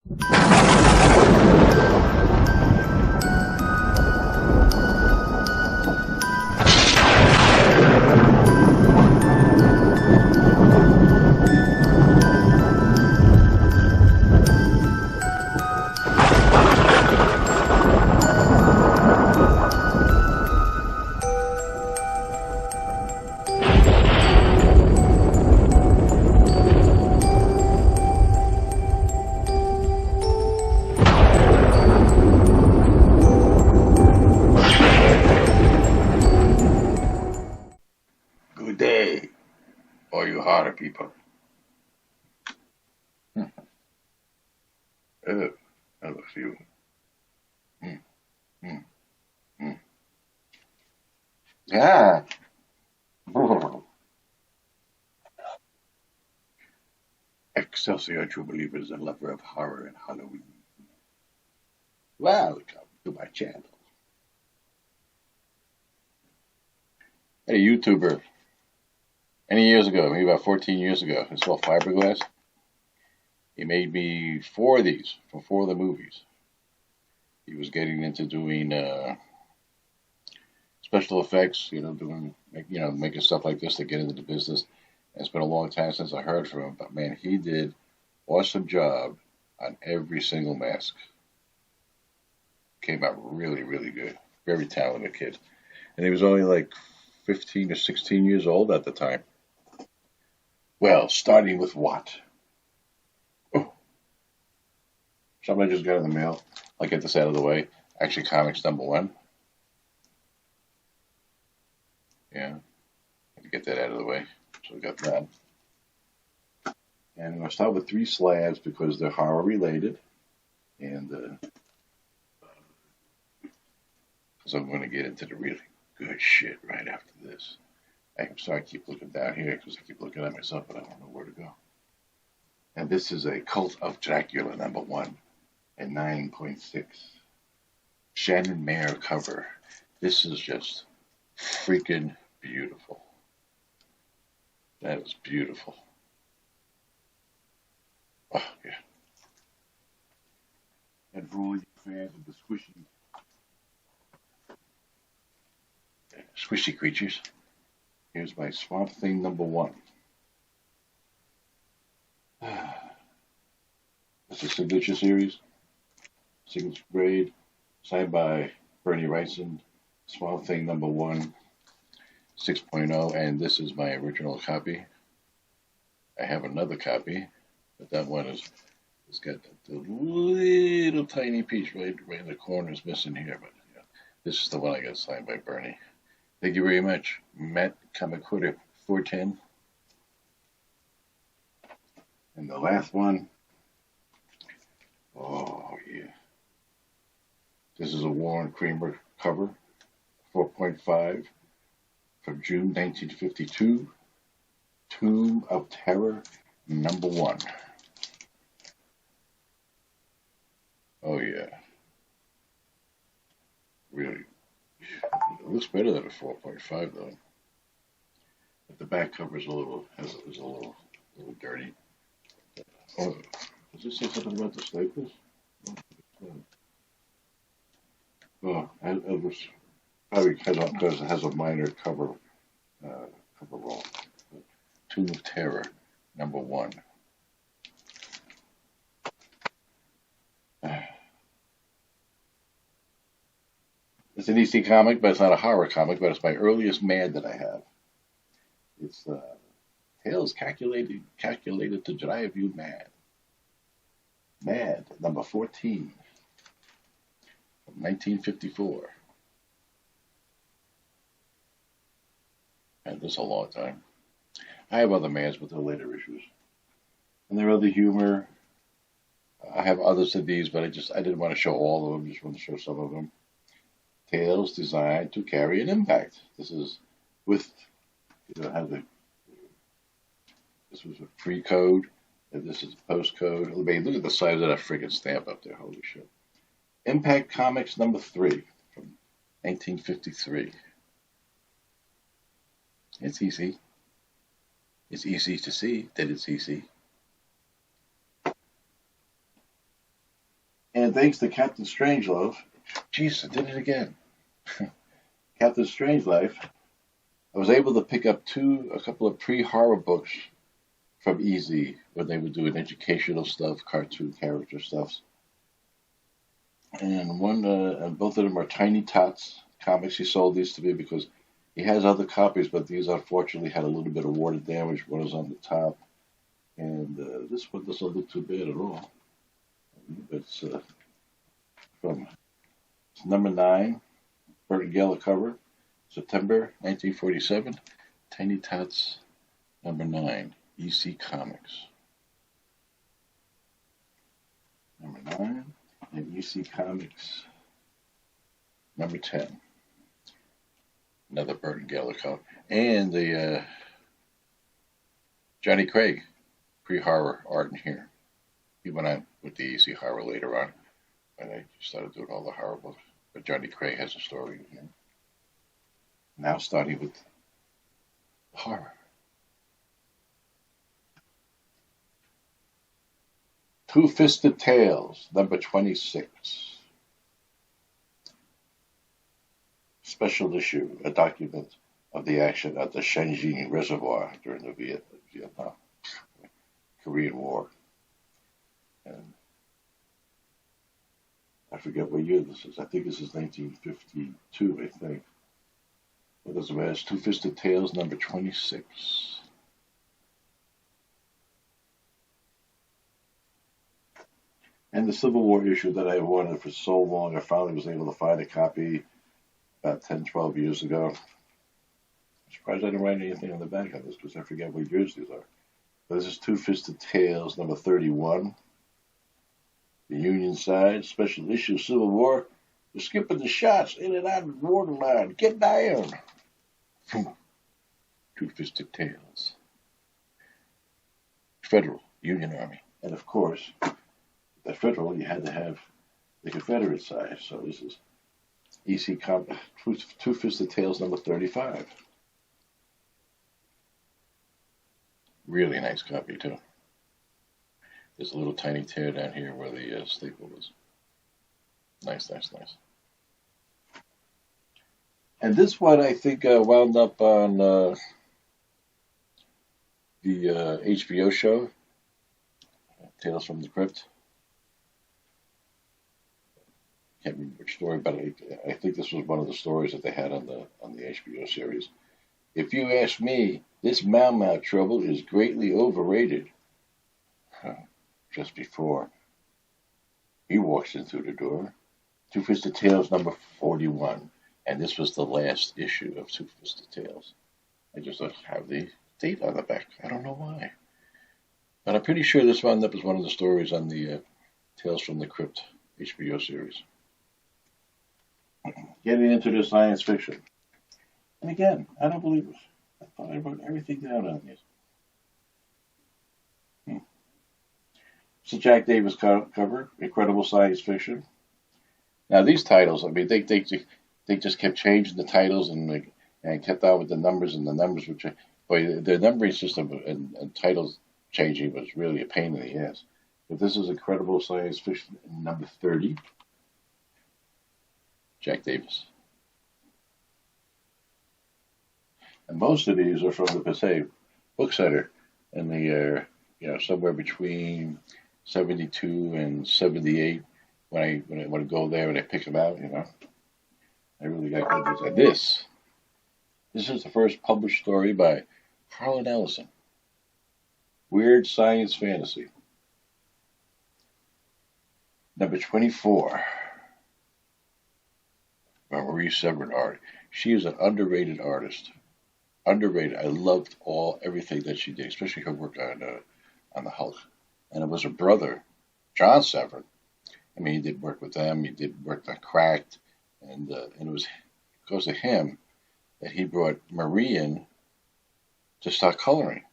Good day, all you horror people. Hmm. Oh, that looks you. Hmm, hmm, hmm. Yeah. Excelsior, true believers and lover of horror and Halloween. Welcome to my channel. Hey, YouTuber, many years ago, maybe about 14 years ago, I saw Fiberglass. He made me four of these from four of the movies. He was getting into doing special effects, making stuff like this to get into the business. And it's been a long time since I heard from him, but man, he did awesome job on every single mask. Came out really, really good. Very talented kid. And he was only like 15 or 16 years old at the time. Well, starting with what? Oh, something I just got in the mail. I'll get this out of the way. Action Comics #1. Yeah, get that out of the way. So we got that. And I'm going to start with three slabs because they're horror related. And because I'm going to get into the really good shit right after this. I'm sorry, I keep looking down here because I keep looking at myself, but I don't know where to go. And this is a Cult of Dracula #1 at 9.6. Shannon Mayer cover. This is just freaking beautiful. That is beautiful. Oh, yeah. And for all you fans of the squishy creatures, here's my Swamp Thing #1. It's a signature series, signature grade, signed by Bernie Wrightson, Swamp Thing #1, 6.0, and this is my original copy. I have another copy, but that one it's got the little tiny piece right in the corner is missing here, but yeah, this is the one I got signed by Bernie. Thank you very much, Matt Kamakura 410. And the last one, oh yeah, this is a Warren Kramer cover, 4.5, from June 1952, Tomb of Terror #1. Oh yeah, really. It looks better than a 4.5 though. But the back cover is a little dirty. Oh, does it say something about the staples? Oh, it was probably because it has a minor cover roll. Tomb of Terror #1. It's an EC comic, but it's not a horror comic, but it's my earliest Mad that I have. It's Tales calculated to drive you mad. Mad, #14, from 1954. And this is a long time. I have other Mads, but they're later issues. And there are other humor. I have others of these, but I didn't want to show all of them, just want to show some of them. Tales designed to carry an impact. This is with, this was a pre-code, and this is post-code. I mean, look at the size of that freaking stamp up there, holy shit. Impact Comics #3 from 1953. It's easy. It's easy to see that it's easy. And thanks to Captain Strangelove, jeez, I did it again. Captain Strangelove, I was able to pick up a couple of pre-horror books from Easy when they were doing educational stuff, cartoon character stuff. And both of them are Tiny Tots comics. He sold these to me because he has other copies, but these unfortunately had a little bit of water damage. One is on the top, and this one doesn't look too bad at all. It's from number 9, Bert and Geller cover, September 1947. Tiny Tots, number 9, EC Comics. Number 9, and EC Comics, number 10. Another Bert and Geller cover. And the Johnny Craig pre-horror art in here. He went on with the EC horror later on when I started doing all the horror books. But Johnny Craig has a story in here. Now starting with horror. Two-Fisted Tales, number 26. Special issue, a document of the action at the Shenjing Reservoir during the Vietnam, Korean War. And I forget what year this is. I think this is 1952, I think. What does it matter? It's Two-Fisted Tales, number 26. And the Civil War issue that I wanted for so long, I finally was able to find a copy about 10, 12 years ago. I'm surprised I didn't write anything on the back of this because I forget what years these are. But this is Two-Fisted Tales, number 31. The Union side, special issue, Civil War. You're skipping the shots in and out of the borderline. Get down. Two-Fisted Tales. Federal, Union Army. And of course, the Federal, you had to have the Confederate side. So this is EC Two-Fisted Tales, number 35. Really nice copy, too. There's a little tiny tear down here where the staple was. Nice, nice, nice. And this one, I think, wound up on the HBO show, Tales from the Crypt. Can't remember which story, but I think this was one of the stories that they had on the HBO series. If you ask me, this Mau Mau trouble is greatly overrated. Just before he walks in through the door, Two-Fisted Tales number 41, and this was the last issue of Two-Fisted Tales. I just don't have the date on the back. I don't know why, but I'm pretty sure this wound up as one of the stories on the Tales from the Crypt HBO series. Getting into the science fiction, and again, I don't believe it. I thought I wrote everything down on these. It's a Jack Davis cover, incredible science fiction. Now these titles, I mean, they just kept changing the titles and kept on with the numbers, which, boy, the numbering system and titles changing was really a pain in the ass. But this is incredible science fiction, number 30. Jack Davis. And most of these are from the Passaic Book Center in the somewhere between 72 and 78 when I go there and I pick them out, I really got good ones. And this is the first published story by Harlan Ellison. Weird Science Fantasy. Number 24. By Marie Severnard. She is an underrated artist. Underrated. I loved everything that she did, especially her work on the Hulk. And it was her brother, John Severn. I mean, he did work with them. He did work on Cracked, and it was because of him that he brought Marie in to start coloring.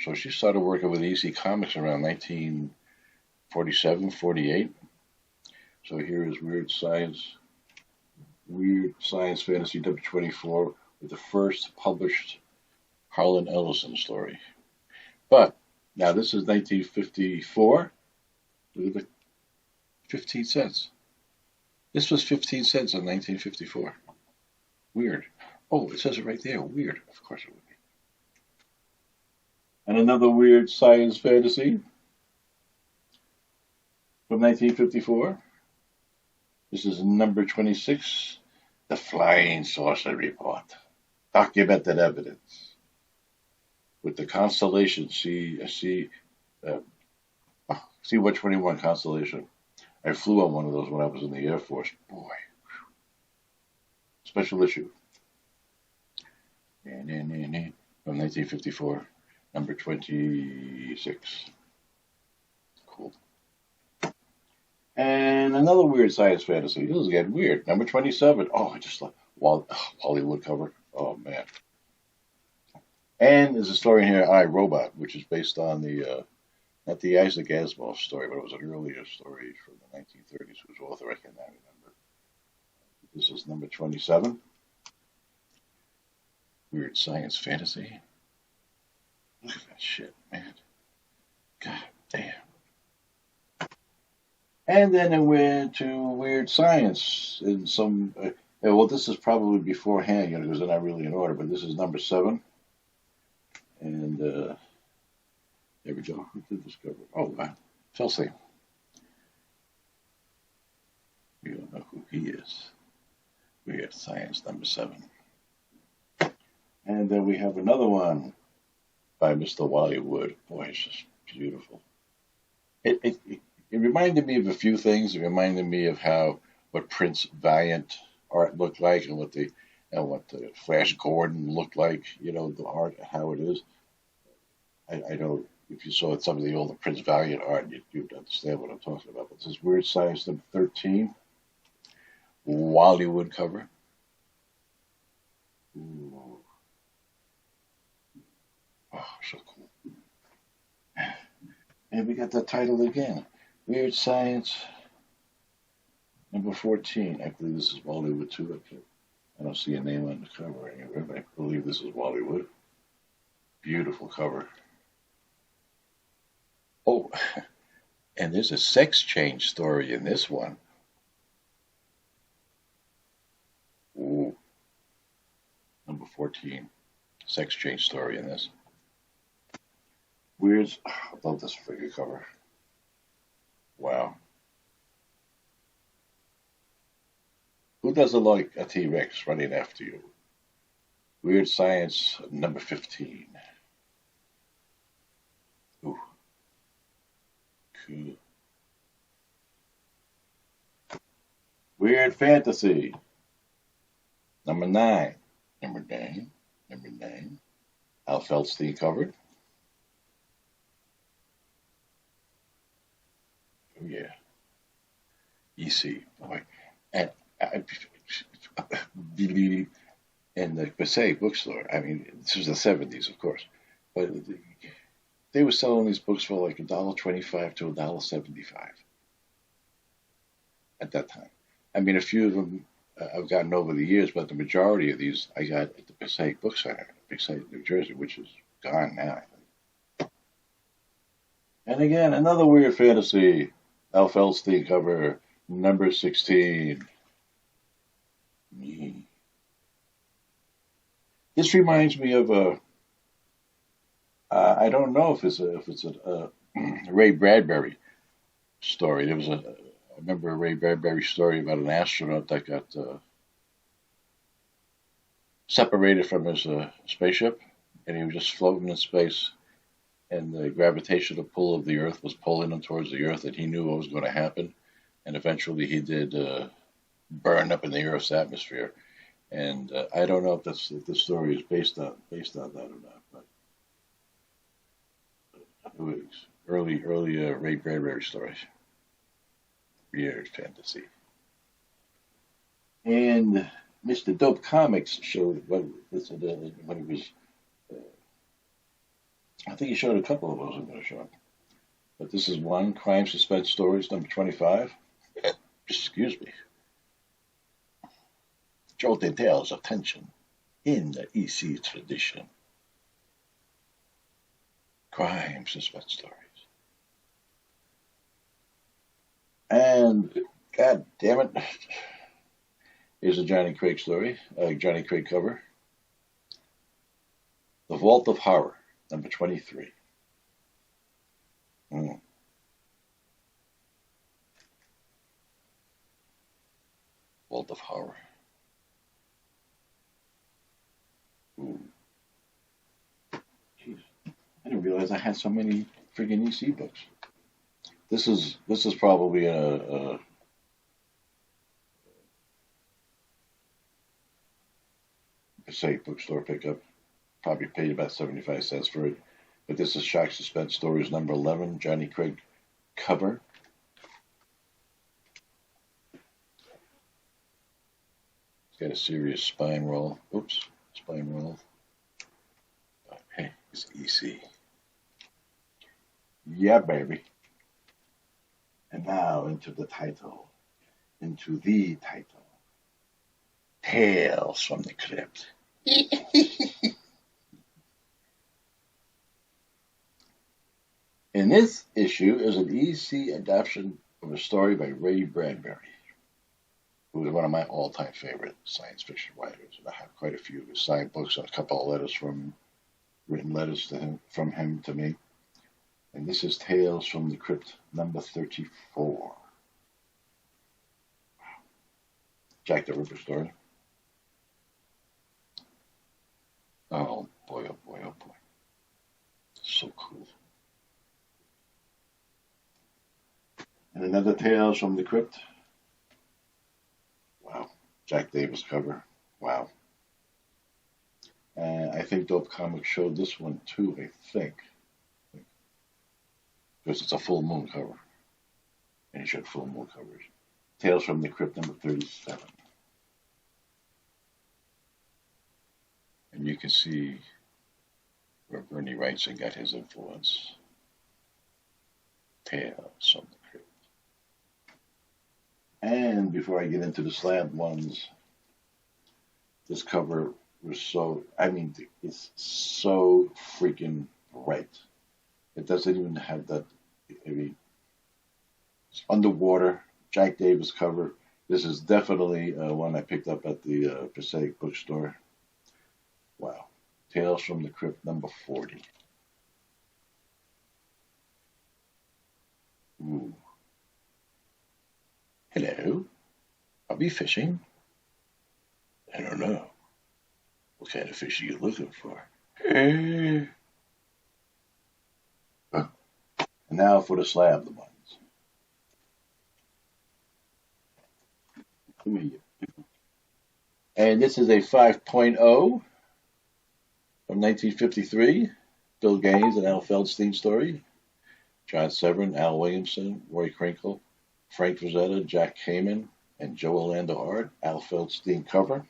So she started working with EC Comics around 1947, 48. So here is Weird Science Fantasy number 24 with the first published Harlan Ellison story. But now this is 1954. Look at 15 cents. This was 15 cents in 1954. Weird. Oh, it says it right there. Weird. Of course it would be. And another weird science fantasy from 1954. This is number 26, The Flying Saucer Report. Documented evidence. With the constellation C-121 constellation. I flew on one of those when I was in the Air Force. Boy. Special issue. From 1954. Number 26. Cool. And another weird science fantasy. This is getting weird. Number 27. Oh, I just love Hollywood cover. Oh, man. And there's a story in here, I, Robot, which is based on the, not the Isaac Asimov story, but it was an earlier story from the 1930s, whose author I cannot remember. This is number 27. Weird science fantasy. Look at that shit, man. God damn. And then it went to weird science in some. Well, this is probably beforehand, because they're not really in order. But this is number 7, and there we go. Who did this cover? Oh, Chelsea. We don't know who he is. Weird science number 7, and then we have another one by Mr. Wally Wood. Boy, it's just beautiful. It reminded me of a few things. It reminded me of what Prince Valiant art looked like, and what the Flash Gordon looked like. The art, how it is. I know if you saw some of the older Prince Valiant art, you'd understand what I'm talking about. But this is Weird Science number 13, Wally Wood cover. Ooh. Oh, so cool. And we got the title again. Weird Science number 14. I believe this is Wally Wood too. I don't see a name on the cover anywhere, but I believe this is Wally Wood. Beautiful cover. Oh, and there's a sex change story in this one. Ooh. Number 14. Sex change story in this. Weird. I love this figure cover. Wow. Who doesn't like a T-Rex running after you? Weird Science number 15. Ooh. Cool. Weird Fantasy number 9. Number 9. Al Feldstein covered. Oh, yeah. EC. Boy. And I believe in the Passaic bookstore. I mean, this was the 70s, of course. But they were selling these books for like $1.25 to $1.75 at that time. I mean, a few of them I've gotten over the years, but the majority of these I got at the Passaic Book Center, Passaic, New Jersey, which is gone now. And again, another weird fantasy. Al Feldstein cover, number 16. Me. This reminds me of I don't know if it's a Ray Bradbury story. There was I remember a Ray Bradbury story about an astronaut that got separated from his spaceship, and he was just floating in space, and the gravitational pull of the Earth was pulling him towards the Earth, and he knew what was going to happen, and eventually he did burn up in the Earth's atmosphere. And I don't know if this story is based on that or not, but it was early Ray Bradbury stories. Weird fantasy. And Mr. Dope Comics showed when he was. I think he showed a couple of those I'm going to show. But this is one Crime Suspense Stories, number 25. Excuse me. Jolting tales of tension in the EC tradition. Crime Suspense Stories. And And God damn it, here's a Johnny Craig story, Johnny Craig cover. The Vault of Horror, number 23. Mm. Vault of Horror. Ooh. Jeez. I didn't realize I had so many friggin' EC books. This is probably a say bookstore pickup. Probably paid about 75 cents for it. But this is Shock Suspense Stories number 11, Johnny Craig cover. It's got a serious spine roll. Oops, spine roll. Hey, it's EC. Yeah, baby. And now into the title. Tales from the Crypt. In this issue is an EC adaptation of a story by Ray Bradbury, who is one of my all-time favorite science fiction writers. I have quite a few of his signed books and a couple of letters written letters from him to me. And this is Tales from the Crypt, number 34. Jack the Ripper story. Oh boy, oh boy, oh boy. So cool. And another Tales from the Crypt. Wow. Jack Davis cover. Wow. And I think Dope Comics showed this one too, I think. Because it's a full moon cover. And he showed full moon covers. Tales from the Crypt number 37. And you can see where Bernie Wrightson got his influence. Tales from the Crypt. And before I get into the slab ones, this cover was it's so freaking bright. It doesn't even have that, it's underwater, Jack Davis cover. This is definitely one I picked up at the Passaic bookstore. Wow. Tales from the Crypt, number 40. Ooh. Hello. Are we fishing? I don't know. What kind of fish are you looking for? And now for the slab ones. And this is a 5.0 from 1953. Bill Gaines and Al Feldstein story. John Severin, Al Williamson, Roy Krinkle, Frank Frazetta, Jack Kamen, and Joe Orlando art. Al Feldstein cover.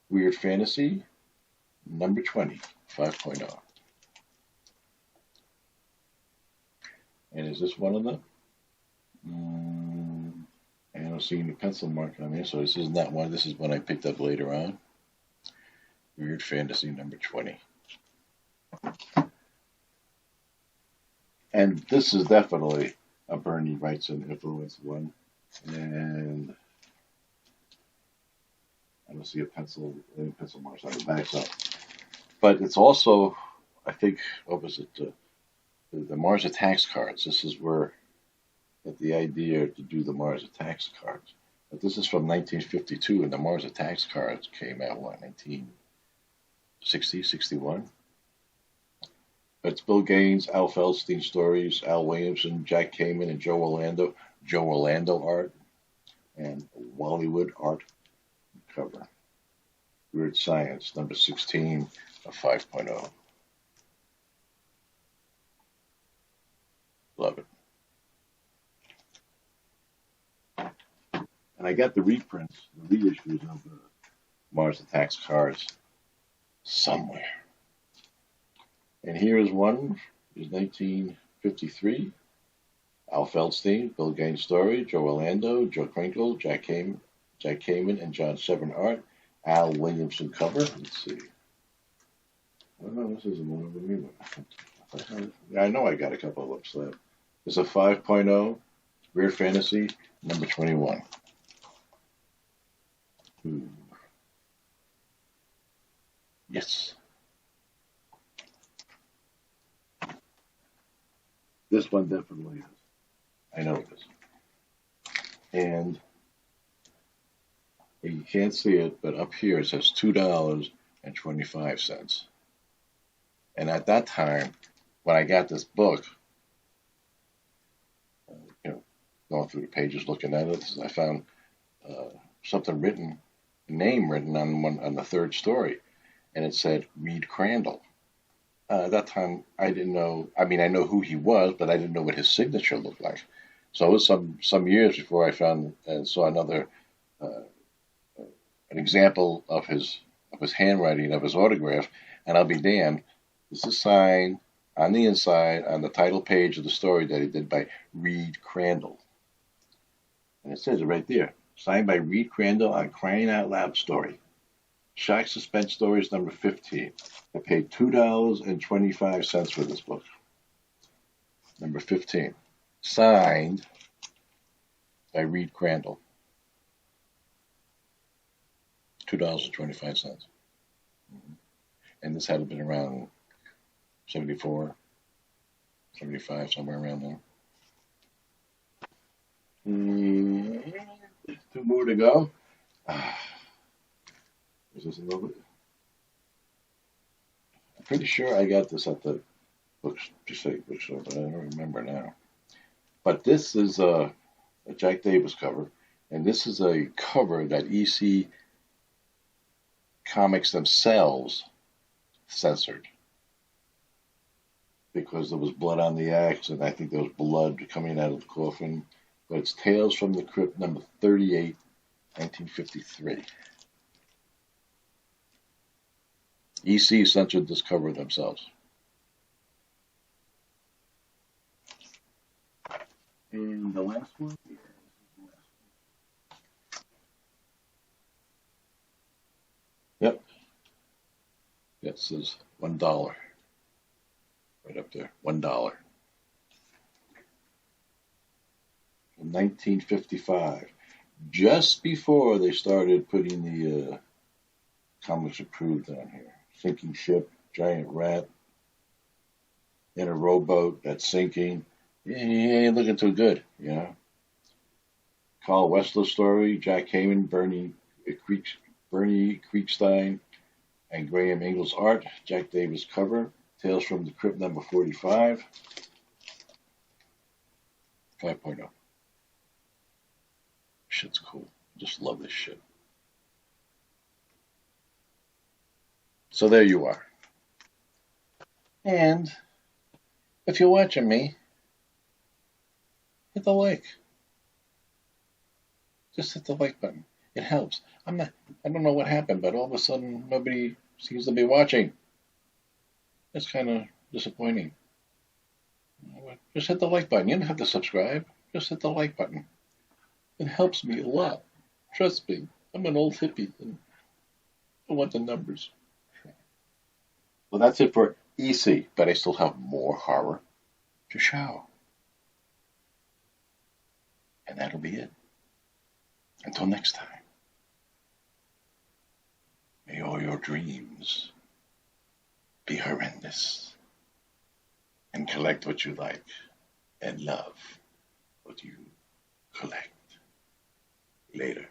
Weird Fantasy, number 20, 5.0. And is this one of them? I don't see any pencil mark on there, so this isn't that one. This is one I picked up later on. Weird Fantasy, number 20. And this is definitely a Bernie Wrightson influenced one. And I don't see any pencil marks on the back, so. But it's also, I think, what was it? The Mars Attacks cards. This is where the idea to do the Mars Attacks cards. But this is from 1952, and the Mars Attacks cards came out, 1960, 61? It's Bill Gaines, Al Feldstein stories, Al Williamson, Jack Kamen, and Joe Orlando art, and Wallywood art cover. Weird Science, number 16 of 5.0. Love it. And I got the reprints, the reissues of the Mars Attacks cards somewhere. And here is one, is 1953. Al Feldstein, Bill Gaines story, Joe Orlando, Joe Krinkle, Jack Kamen, and John Severin art. Al Williamson cover. Let's see. Oh no, this isn't one of them either. I know I got a couple of slab. It's a 5.0 Weird Fantasy, number 21. Ooh. Yes. This one definitely is. I know it is. And you can't see it, but up here it says $2.25. And at that time, when I got this book, you know, going through the pages, looking at it, I found something written, a name written on the third story, and it said Reed Crandall. At that time, I didn't know. I mean, I know who he was, but I didn't know what his signature looked like. So it was some years before I found and saw another an example of his handwriting, of his autograph, and I'll be damned. This is signed on the inside on the title page of the story that he did by Reed Crandall, and it says it right there, signed by Reed Crandall on Crying Out Loud story. Shock Suspense Stories number 15. I paid $2.25 for this book. Number 15. Signed by Reed Crandall. $2.25. And this had been around 74, 75, somewhere around there. Two more to go. Is this a little bit? I'm pretty sure I got this at the bookstore, but I don't remember now. But this is a Jack Davis cover, and this is a cover that EC Comics themselves censored because there was blood on the axe, and I think there was blood coming out of the coffin. But it's Tales from the Crypt, number 38, 1953. EC censored this cover themselves. And the last one? Yeah, this is the last one. Yep. That says $1. Right up there. $1. From 1955. Just before they started putting the Comics Approved on here. Sinking ship, giant rat, in a rowboat that's sinking. He ain't looking too good, you know. Carl Wessler story, Jack Heyman, Bernie Kriegstein, and Graham Ingles art. Jack Davis cover. Tales from the Crypt number 45. 5.0. Shit's cool. Just love this shit. So there you are. And if you're watching me, hit the like. Just hit the like button. It helps. I don't know what happened, but all of a sudden nobody seems to be watching. It's kind of disappointing. Just hit the like button. You don't have to subscribe. Just hit the like button. It helps me a lot. Trust me. I'm an old hippie and I want the numbers. Well, that's it for EC, but I still have more horror to show. And that'll be it. Until next time. May all your dreams be horrendous. And collect what you like. And love what you collect. Later.